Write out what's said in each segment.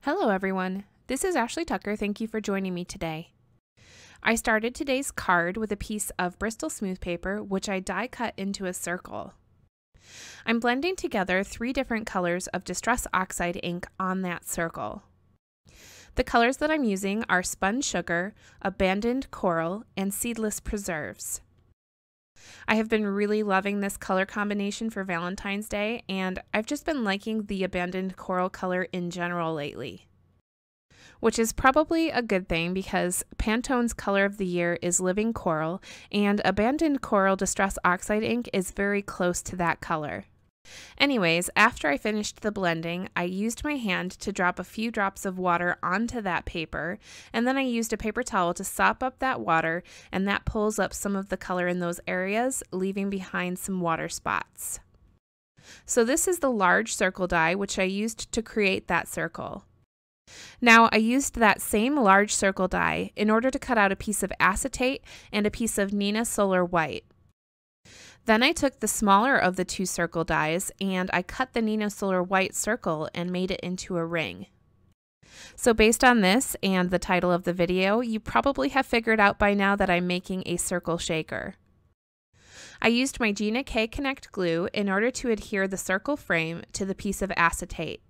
Hello everyone, this is Ashley Tucker. Thank you for joining me today. I started today's card with a piece of Bristol smooth paper, which I die cut into a circle. I'm blending together 3 different colors of Distress Oxide ink on that circle. The colors that I'm using are Spun Sugar, Abandoned Coral, and Seedless Preserves. I have been really loving this color combination for Valentine's Day, and I've just been liking the Abandoned Coral color in general lately. Which is probably a good thing because Pantone's color of the year is Living Coral, and Abandoned Coral Distress Oxide ink is very close to that color. Anyways, after I finished the blending, I used my hand to drop a few drops of water onto that paper, and then I used a paper towel to sop up that water, and that pulls up some of the color in those areas, leaving behind some water spots. So this is the large circle die which I used to create that circle. Now I used that same large circle die in order to cut out a piece of acetate and a piece of Neenah Solar White. Then I took the smaller of the 2 circle dies and I cut the Neenah Solar White circle and made it into a ring. So based on this and the title of the video, you probably have figured out by now that I'm making a circle shaker. I used my Gina K-Connect glue in order to adhere the circle frame to the piece of acetate.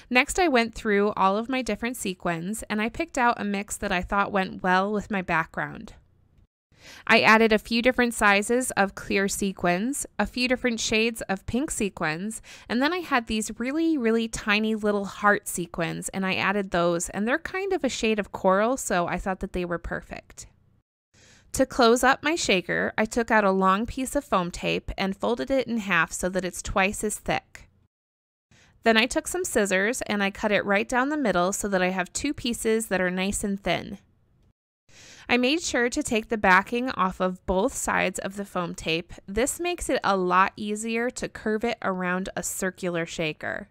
Next, I went through all of my different sequins and I picked out a mix that I thought went well with my background. I added a few different sizes of clear sequins, a few different shades of pink sequins, and then I had these really tiny little heart sequins and I added those, and they're kind of a shade of coral, so I thought that they were perfect. To close up my shaker, I took out a long piece of foam tape and folded it in half so that it's twice as thick. Then I took some scissors and I cut it right down the middle so that I have 2 pieces that are nice and thin. I made sure to take the backing off of both sides of the foam tape. This makes it a lot easier to curve it around a circular shaker.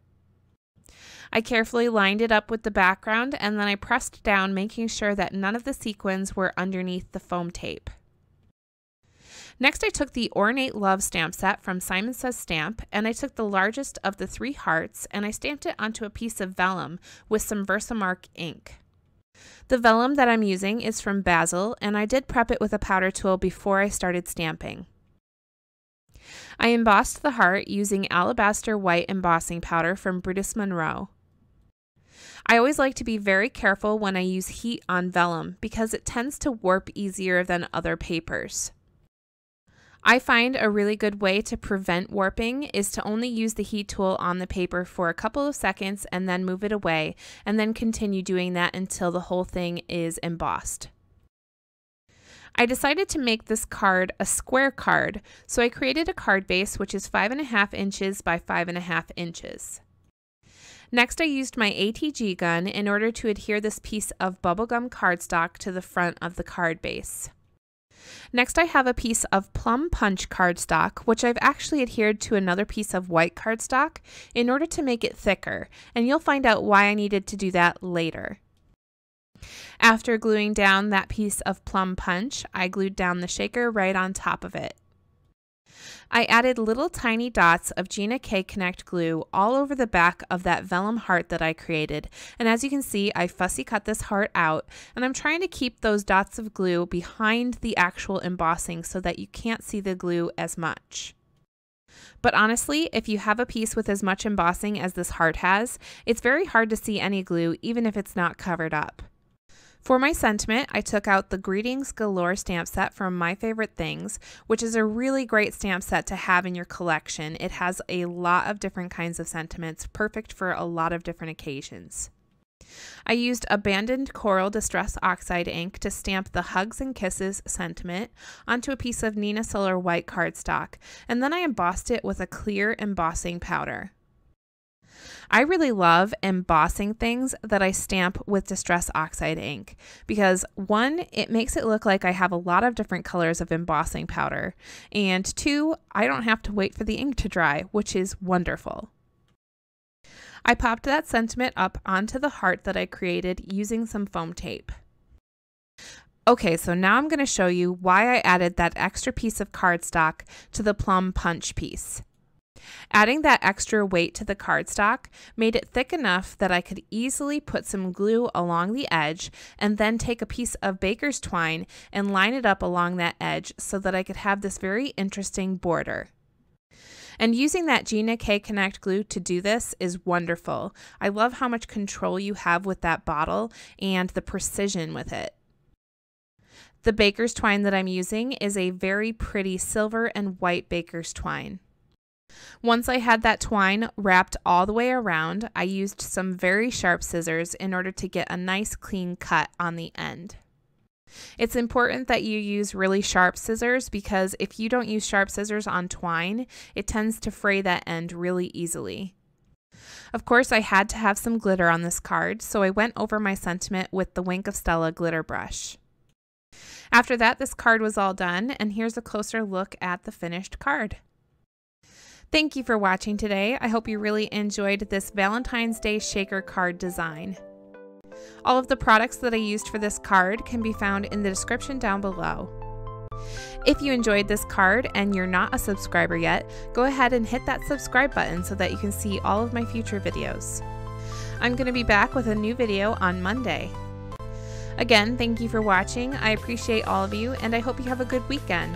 I carefully lined it up with the background and then I pressed down, making sure that none of the sequins were underneath the foam tape. Next, I took the Ornate Love stamp set from Simon Says Stamp, and I took the largest of the 3 hearts and I stamped it onto a piece of vellum with some Versamark ink. The vellum that I'm using is from Basil, and I did prep it with a powder tool before I started stamping. I embossed the heart using Alabaster white embossing powder from Brutus Monroe. I always like to be very careful when I use heat on vellum because it tends to warp easier than other papers. I find a really good way to prevent warping is to only use the heat tool on the paper for a couple of seconds and then move it away, and then continue doing that until the whole thing is embossed. I decided to make this card a square card, so I created a card base which is 5.5 inches by 5.5 inches. Next, I used my ATG gun in order to adhere this piece of bubblegum cardstock to the front of the card base. Next, I have a piece of Plum Punch cardstock, which I've actually adhered to another piece of white cardstock in order to make it thicker, and you'll find out why I needed to do that later. After gluing down that piece of Plum Punch, I glued down the shaker right on top of it. I added little tiny dots of Gina K-Connect glue all over the back of that vellum heart that I created, and as you can see, I fussy cut this heart out, and I'm trying to keep those dots of glue behind the actual embossing so that you can't see the glue as much. But honestly, if you have a piece with as much embossing as this heart has, it's very hard to see any glue even if it's not covered up. For my sentiment, I took out the Greetings Galore stamp set from My Favorite Things, which is a really great stamp set to have in your collection. It has a lot of different kinds of sentiments, perfect for a lot of different occasions. I used Abandoned Coral Distress Oxide ink to stamp the Hugs and Kisses sentiment onto a piece of Neenah Solar White cardstock, and then I embossed it with a clear embossing powder. I really love embossing things that I stamp with Distress Oxide ink because 1, it makes it look like I have a lot of different colors of embossing powder, and 2, I don't have to wait for the ink to dry, which is wonderful. I popped that sentiment up onto the heart that I created using some foam tape. Okay, so now I'm going to show you why I added that extra piece of cardstock to the Plum Punch piece. Adding that extra weight to the cardstock made it thick enough that I could easily put some glue along the edge and then take a piece of baker's twine and line it up along that edge so that I could have this very interesting border. And using that Gina K-Connect glue to do this is wonderful. I love how much control you have with that bottle and the precision with it. The baker's twine that I'm using is a very pretty silver and white baker's twine. Once I had that twine wrapped all the way around, I used some very sharp scissors in order to get a nice clean cut on the end. It's important that you use really sharp scissors because if you don't use sharp scissors on twine, it tends to fray that end really easily. Of course, I had to have some glitter on this card, so I went over my sentiment with the Wink of Stella glitter brush. After that, this card was all done, and here's a closer look at the finished card. Thank you for watching today. I hope you really enjoyed this Valentine's Day shaker card design. All of the products that I used for this card can be found in the description down below. If you enjoyed this card and you're not a subscriber yet, go ahead and hit that subscribe button so that you can see all of my future videos. I'm going to be back with a new video on Monday. Again, thank you for watching. I appreciate all of you, and I hope you have a good weekend.